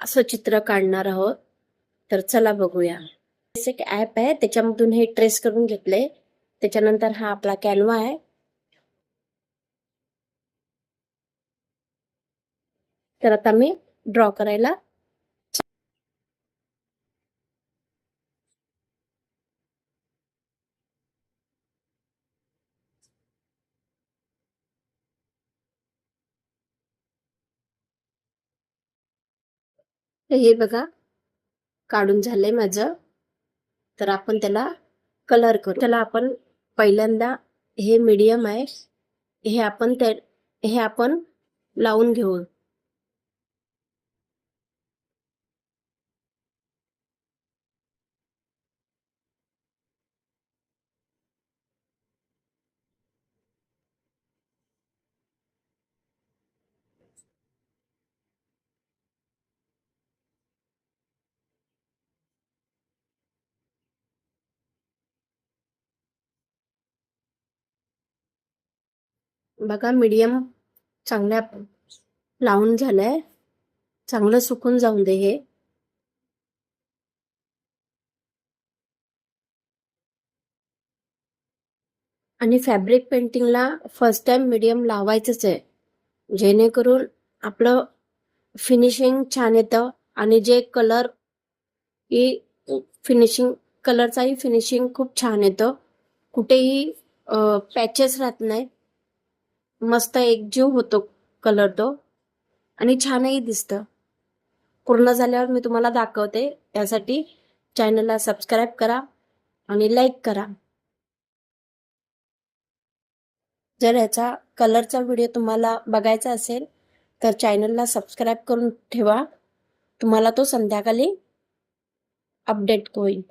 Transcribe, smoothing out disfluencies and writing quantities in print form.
असं चित्र काढणार आहोत. तर चला बघूया. एक ऍप आहे, त्याच्यामधून हे ट्रेस करून घेतले. त्याच्यानंतर हा आपला कॅनवा आहे. तर आता मी ड्रॉ करायला हे बघा काढून झालंय माझं. तर आपण त्याला कलर करू. त्याला आपण पहिल्यांदा हे मीडियम आहे, हे आपण लावून घेऊ. बघा मीडियम चांगल्या लावून झालंय. चांगलं सुकून जाऊन दे हे. आणि फॅब्रिक पेंटिंगला फर्स्ट टाइम मीडियम लावायचंच आहे, जेणेकरून आपलं फिनिशिंग छान येतं. आणि जे कलर फिनिशिंग कलरचाही फिनिशिंग खूप छान येतं. कुठेही पॅचेस राहत नाही. मस्त एकजीव होतो कलर तो आणि छानही दिसतं. पूर्ण झाल्यावर मी तुम्हाला दाखवते. त्यासाठी चॅनलला सबस्क्राईब करा आणि लाईक करा. जर याचा कलरचा व्हिडिओ तुम्हाला बघायचा असेल तर चॅनलला सबस्क्राईब करून ठेवा. तुम्हाला तो संध्याकाळी अपडेट होईल.